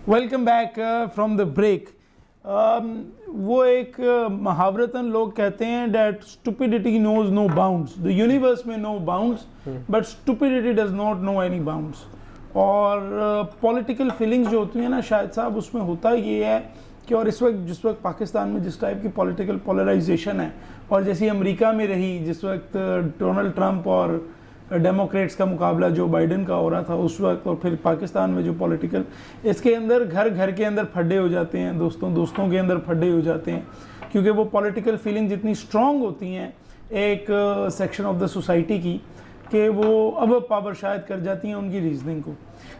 Welcome back from the break. वो एक मुहावरतन लोग कहते हैं that stupidity knows no bounds, the universe में no bounds but stupidity does not know any bounds. और पॉलिटिकल फीलिंग्स जो होती हैं ना शायद साहब, उसमें होता ये है कि और जिस वक्त पाकिस्तान में जिस टाइप की पॉलिटिकल पोलराइजेशन है, और जैसी अमेरिका में रही जिस वक्त डोनाल्ड ट्रंप और डेमोक्रेट्स का मुकाबला जो बाइडन का हो रहा था उस वक्त, और फिर पाकिस्तान में जो पॉलिटिकल, इसके अंदर घर घर के अंदर फड्डे हो जाते हैं, दोस्तों के अंदर फड्डे हो जाते हैं, क्योंकि वो पॉलिटिकल फीलिंग जितनी स्ट्रॉन्ग होती हैं एक सेक्शन ऑफ द सोसाइटी की, कि वो अब पावर शायद कर जाती हैं उनकी रीजनिंग को।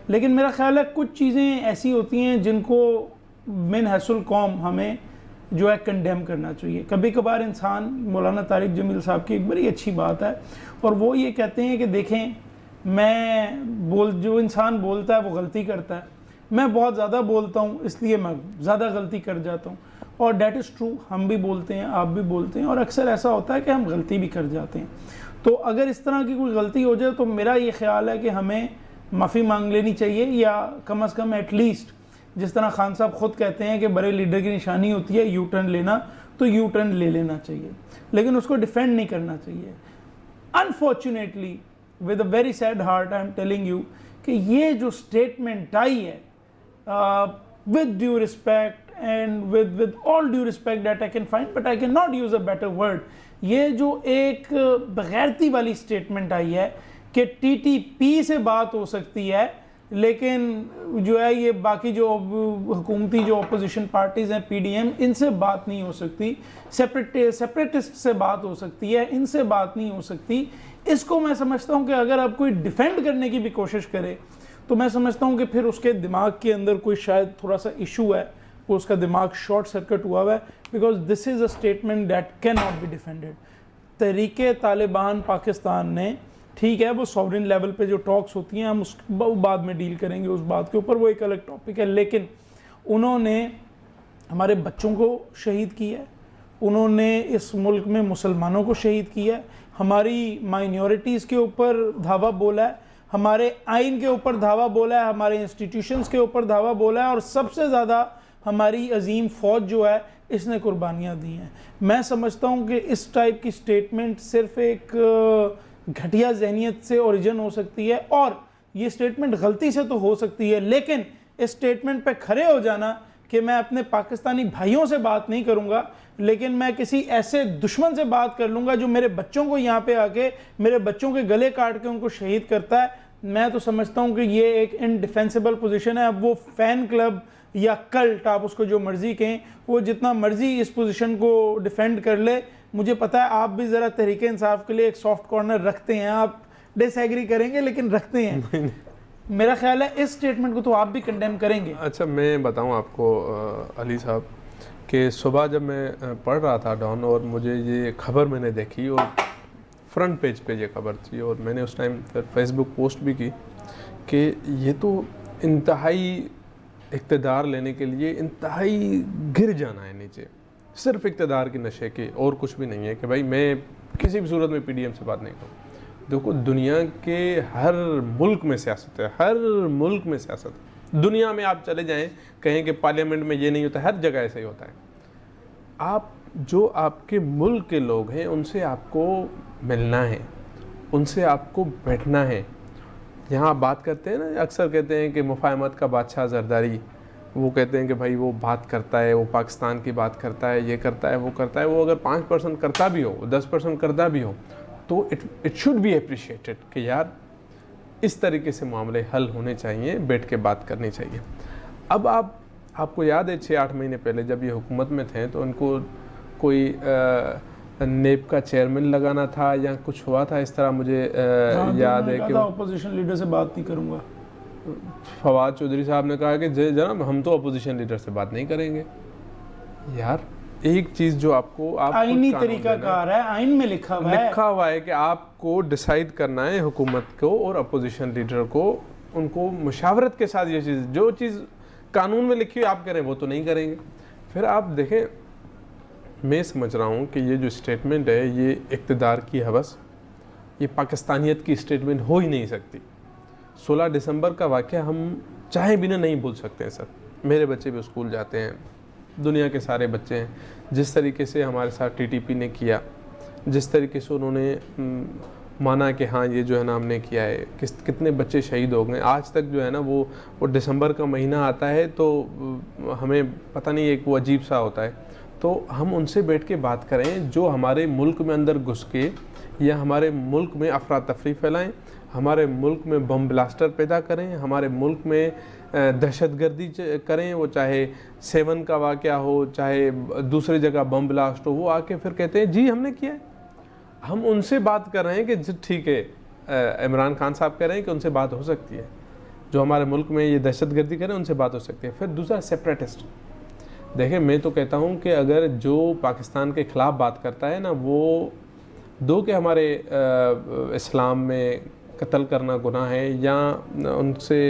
लेकिन मेरा ख्याल है कुछ चीज़ें ऐसी होती हैं जिनको मिन हैसुल कौम हमें जो है कंडेम करना चाहिए। कभी कभार इंसान, मौलाना तारिक जमील साहब की एक बड़ी अच्छी बात है, और वो ये कहते हैं कि देखें जो इंसान बोलता है वो गलती करता है, मैं बहुत ज़्यादा बोलता हूँ इसलिए मैं ज़्यादा गलती कर जाता हूँ, और डैट इज़ ट्रू। हम भी बोलते हैं, आप भी बोलते हैं, और अक्सर ऐसा होता है कि हम गलती भी कर जाते हैं। तो अगर इस तरह की कोई गलती हो जाए तो मेरा ये ख्याल है कि हमें माफ़ी मांग लेनी चाहिए, या कम से कम एटलीस्ट जिस तरह खान साहब ख़ुद कहते हैं कि बड़े लीडर की निशानी होती है यू टर्न लेना, तो यू टर्न ले लेना चाहिए, लेकिन उसको डिफेंड नहीं करना चाहिए। Unfortunately with a very sad heart I am telling you कि ये जो स्टेटमेंट आई है, with due respect and with all due respect that I can find, but I can not use a better word, ये जो एक बगैरती वाली statement आई है कि टीटीपी से बात हो सकती है, लेकिन जो है ये बाकी जो हुकूमती जो अपोजिशन पार्टीज़ हैं पीडीएम, इनसे बात नहीं हो सकती, सेपरेटिस्ट से बात हो सकती है, इनसे बात नहीं हो सकती। इसको मैं समझता हूँ कि अगर आप कोई डिफेंड करने की भी कोशिश करे तो मैं समझता हूँ कि फिर उसके दिमाग के अंदर कोई शायद थोड़ा सा इशू है, वो उसका दिमाग शॉर्ट सर्किट हुआ है, because this is a statement that can not be defended. Tehreek-e Taliban Pakistan ने, ठीक है वो सॉवरेन लेवल पे जो टॉक्स होती हैं हम उस बाद में डील करेंगे उस बात के ऊपर, वो एक अलग टॉपिक है, लेकिन उन्होंने हमारे बच्चों को शहीद किया है, उन्होंने इस मुल्क में मुसलमानों को शहीद किया है, हमारी माइनॉरिटीज़ के ऊपर धावा बोला है, हमारे आइन के ऊपर धावा बोला है, हमारे इंस्टीट्यूशंस के ऊपर धावा बोला है, और सबसे ज़्यादा हमारी अजीम फ़ौज जो है इसने कुर्बानियाँ दी हैं। मैं समझता हूँ कि इस टाइप की स्टेटमेंट सिर्फ एक घटिया जहनीत से ओरिजिन हो सकती है, और ये स्टेटमेंट गलती से तो हो सकती है, लेकिन इस स्टेटमेंट पे खड़े हो जाना कि मैं अपने पाकिस्तानी भाइयों से बात नहीं करूंगा, लेकिन मैं किसी ऐसे दुश्मन से बात कर लूँगा जो मेरे बच्चों को यहाँ पे आके मेरे बच्चों के गले काट के उनको शहीद करता है, मैं तो समझता हूँ कि ये एक इनडिफेंसिबल पोजीशन है। अब वो फ़ैन क्लब या कल्ट, आप उसको जो मर्ज़ी कहें, वो जितना मर्ज़ी इस पोजीशन को डिफेंड कर ले, मुझे पता है आप भी ज़रा तहरीके इंसाफ के लिए एक सॉफ्ट कॉर्नर रखते हैं, आप डिसएग्री करेंगे लेकिन रखते हैं। मेरा ख्याल है इस स्टेटमेंट को तो आप भी कंडेम करेंगे। अच्छा, मैं बताऊं आपको अली साहब कि सुबह जब मैं पढ़ रहा था डॉन, और मुझे ये खबर मैंने देखी और फ्रंट पेज पे ये खबर थी, और मैंने उस टाइम फिर फेसबुक पोस्ट भी की कि ये तो इंतहाई इक़्तिदार लेने के लिए इंतहाई गिर जाना है नीचे, सिर्फ इक़्तिदार की नशे के, और कुछ भी नहीं है कि भाई मैं किसी भी सूरत में पीडीएम से बात नहीं करूँ। देखो, दुनिया के हर मुल्क में सियासत है, हर मुल्क में सियासत है। दुनिया में आप चले जाएं, कहें कि पार्लियामेंट में ये नहीं होता, हर जगह ऐसा ही होता है। आप जो आपके मुल्क के लोग हैं उनसे आपको मिलना है, उनसे आपको बैठना है। यहाँ आप बात करते हैं ना, अक्सर कहते हैं कि मुफाहमत का बादशाह जरदारी, वो कहते हैं कि भाई वो बात करता है, वो पाकिस्तान की बात करता है, ये करता है, वो करता है। वो अगर 5% करता भी हो, 10% करता भी हो, तो इट शुड बी अप्रिशिएटेड कि यार इस तरीके से मामले हल होने चाहिए, बैठ के बात करनी चाहिए। अब आपको याद है 6-8 महीने पहले जब ये हुकूमत में थे तो उनको कोई नेब का चेयरमैन लगाना था या कुछ हुआ था इस तरह, मुझे याद है कि अपोजिशन लीडर से बात नहीं करूँगा। फवाद चौधरी साहब ने कहा कि जनाब हम तो अपोजिशन लीडर से बात नहीं करेंगे। यार एक चीज़ जो आपको आईनी तरीकाकार है, आइन में लिखा हुआ है कि आपको डिसाइड करना है हुकूमत को और अपोजिशन लीडर को, उनको मुशावरत के साथ ये चीज़, जो चीज़ कानून में लिखी हुई आप करें वो तो नहीं करेंगे। फिर आप देखें, मैं समझ रहा हूँ कि ये जो स्टेटमेंट है ये इक़्तिदार की हवस, ये पाकिस्तानियत की स्टेटमेंट हो ही नहीं सकती। 16 दिसंबर का वाक़या हम चाहे बिना नहीं भूल सकते हैं सर, मेरे बच्चे भी स्कूल जाते हैं, दुनिया के सारे बच्चे हैं, जिस तरीके से हमारे साथ टीटीपी ने किया, जिस तरीके से उन्होंने माना कि हाँ ये जो है ना हमने किया है, कितने बच्चे शहीद हो गए। आज तक जो है ना वो दिसंबर का महीना आता है तो हमें पता नहीं, एक वो अजीब सा होता है। तो हम उनसे बैठ के बात करें जो हमारे मुल्क में अंदर घुस के या हमारे मुल्क में अफरा तफरी फैलाएँ, हमारे मुल्क में बम ब्लास्टर पैदा करें, हमारे मुल्क में दहशतगर्दी करें, वो चाहे 7 का वाक़या हो, चाहे दूसरी जगह बम ब्लास्ट हो, वो आके फिर कहते हैं जी हमने किया है। हम उनसे बात कर रहे हैं कि ठीक है, इमरान खान साहब कह रहे हैं कि उनसे बात हो सकती है, जो हमारे मुल्क में ये दहशतगर्दी करें उनसे बात हो सकती है। फिर दूसरा सेपरेटिस्ट, देखिए मैं तो कहता हूँ कि अगर जो पाकिस्तान के ख़िलाफ़ बात करता है ना, वो दो के हमारे इस्लाम में कत्ल करना गुनाह है या उनसे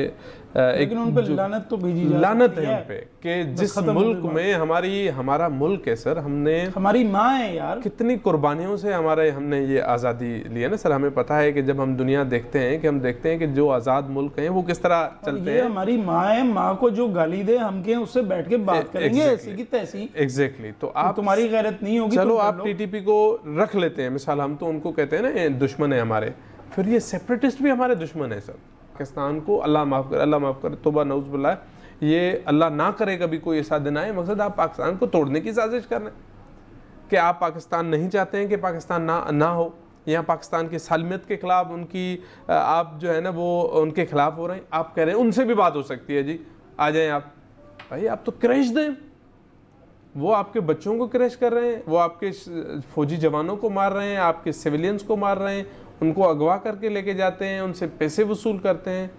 लेकिन उन पे लानत तो भेजी जा लानत सकती है उन पे कि जिस मुल्क में हमारा मुल्क है सर, हमने हमारी माँ है यार, कितनी कुर्बानियों से हमने ये आज़ादी ली है ना सर। हमें पता है कि जब हम दुनिया देखते हैं कि जो आज़ाद मुल्क हैं वो किस तरह चलते हैं। हमारी माँ है, माँ को जो गाली दे हम के उससे बैठ के बात करेंगे ऐसी की तैसी। एग्जैक्टली। तो आप तुम्हारी गैरत नहीं होगी। चलो आप टीटीपी को रख लेते हैं मिसाल, हम तो उनको कहते हैं ना दुश्मन है हमारे, फिर ये सेपरेटिस्ट भी हमारे दुश्मन है सर। पाकिस्तान को अल्लाह माफ़ करे, तौबा नऊज़ बिल्लाह, ये अल्लाह ना करे कभी कोई ऐसा दिन आए, मकसद आप पाकिस्तान को तोड़ने की साजिश कर रहे हैं कि आप पाकिस्तान नहीं चाहते हैं कि पाकिस्तान ना हो, या पाकिस्तान की सालमियत के ख़िलाफ़ उनकी आप जो है ना वो उनके ख़िलाफ़ हो रहे हैं। आप कह रहे हैं उनसे भी बात हो सकती है, जी आ जाएँ आप। भाई आप तो क्रैश दें, वो आपके बच्चों को क्रैश कर रहे हैं, वो आपके फ़ौजी जवानों को मार रहे हैं, आपके सिविलियंस को मार रहे हैं, उनको अगवा करके लेके जाते हैं, उनसे पैसे वसूल करते हैं।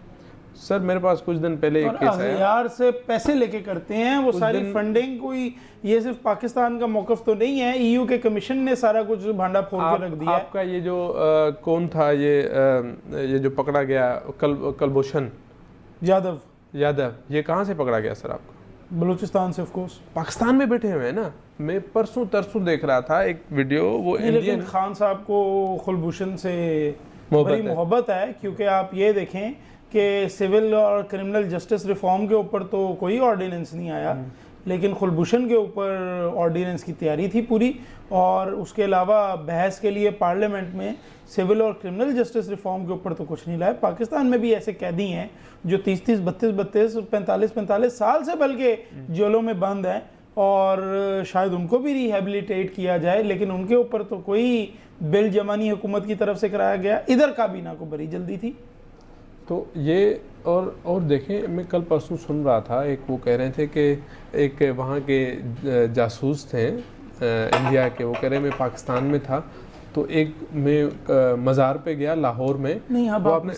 सर मेरे पास कुछ दिन पहले एक केस आया, यार से पैसे लेके करते हैं वो सारी फंडिंग। कोई ये सिर्फ पाकिस्तान का मौकफ तो नहीं है, ईयू के कमीशन ने सारा कुछ भांडा फोड़ के रख दिया। आपका ये जो कौन था ये जो पकड़ा गया कुलभूषण यादव, ये कहाँ से पकड़ा गया सर आपका? बलूचिस्तान से। ऑफ कोर्स पाकिस्तान में बैठे हुए हैं ना। मैं परसों तरसों देख रहा था एक वीडियो, वो इंडियन खान साहब को कुलभूषण से बड़ी मोहब्बत है, क्योंकि आप ये देखें कि सिविल और क्रिमिनल जस्टिस रिफॉर्म के ऊपर तो कोई ऑर्डिनेंस नहीं आया, लेकिन कुलभूषण के ऊपर ऑर्डिनेंस की तैयारी थी पूरी, और उसके अलावा बहस के लिए पार्लियामेंट में सिविल और क्रिमिनल जस्टिस रिफॉर्म के ऊपर तो कुछ नहीं लाया। पाकिस्तान में भी ऐसे कैदी हैं जो 30-30, 32-32, 45-45 साल से बल्कि जेलों में बंद हैं, और शायद उनको भी रिहेबिलिटेट किया जाए, लेकिन उनके ऊपर तो कोई बिल जमानी हुकूमत की तरफ से कराया गया। इधर काबीना को बड़ी जल्दी थी। तो ये और देखें, मैं कल परसों सुन रहा था, एक वो कह रहे थे कि एक वहाँ के जासूस थे इंडिया के, वो कह रहे मैं पाकिस्तान में था तो एक मैं मज़ार पे गया लाहौर में। नहीं, अब वो आपने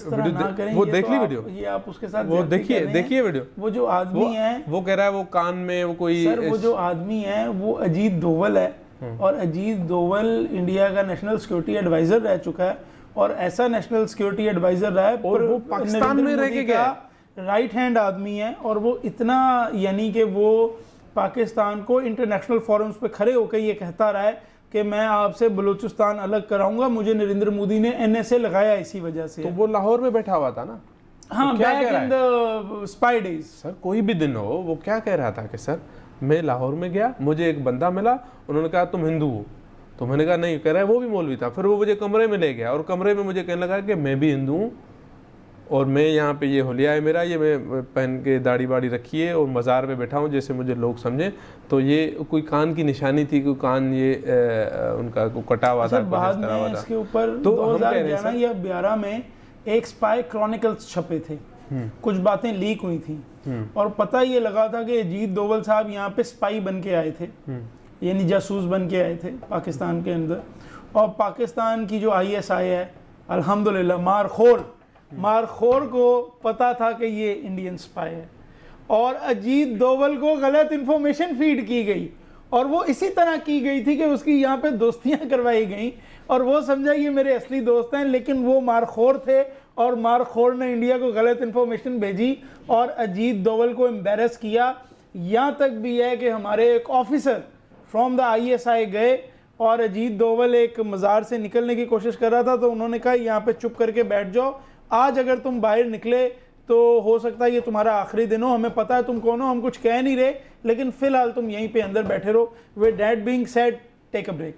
वो देख ली वीडियो, ये आप उसके साथ वो देखिए वीडियो। वो जो आदमी है वो कह रहा है वो कान में वो कोई सर, वो जो आदमी है वो अजीत दोवल है, और अजीत दोवल इंडिया का नेशनल सिक्योरिटी एडवाइजर रह चुका है, और ऐसा नेशनल सिक्योरिटी एडवाइजर रहा है, और वो पाकिस्तान में रह के गया, राइट हैंड आदमी है, और वो इतना, यानी कि वो पाकिस्तान को इंटरनेशनल फोरम्स पे खड़े होकर ये कहता रहा है कि मैं आपसे बलूचिस्तान अलग कराऊंगा, मुझे नरेंद्र मोदी ने NSA लगाया इसी वजह से। तो वो लाहौर में बैठा हुआ था ना। हाँ, back in the spy days. Sir कोई भी दिन हो, वो क्या कह रहा था कि सर मैं लाहौर में गया, मुझे एक बंदा मिला, उन्होंने कहा तुम हिंदू हो, तो मैंने कहा नहीं, कह रहा है वो भी मौलवी था। फिर वो मुझे कमरे में ले गया, और कमरे में मुझे कहने लगा कि मैं भी हिंदू हूँ, और मैं यहाँ पे ये होलिया है मेरा, ये मैं पहन के दाढ़ी बाड़ी रखी है, और मज़ार पे बैठा हूँ जैसे मुझे लोग समझें। तो ये कोई कान की निशानी थी, कोई कान ये उनका कटा हुआ था, बाद में इसके ऊपर 2011 या 12 में एक स्पाई क्रॉनिकल्स छपे थे, कुछ बातें लीक हुई थी, और पता ये लगा था कि अजीत दोवल साहब यहाँ पे स्पाई बन के आए थे, यानी जासूस बन के आए थे पाकिस्तान के अंदर। और पाकिस्तान की जो ISI है, अल्हम्दुलिल्लाह मारखोर को पता था कि ये इंडियन स्पाई है, और अजीत दोवल को गलत इंफॉर्मेशन फीड की गई, और वो इसी तरह की गई थी कि उसकी यहाँ पे दोस्तियाँ करवाई गई, और वो समझा ये मेरे असली दोस्त हैं, लेकिन वो मारखोर थे, और मारखोर ने इंडिया को गलत इंफॉर्मेशन भेजी और अजीत दोवल को एम्बेरस किया। यहाँ तक भी है कि हमारे एक ऑफिसर फ्रॉम द ISI गए, और अजीत दोवल एक मज़ार से निकलने की कोशिश कर रहा था, तो उन्होंने कहा यहाँ पे चुप करके बैठ जाओ, आज अगर तुम बाहर निकले तो हो सकता है ये तुम्हारा आखिरी दिन हो, हमें पता है तुम कौन हो, हम कुछ कह नहीं रहे, लेकिन फिलहाल तुम यहीं पे अंदर बैठे रहो. With that being said, take a break.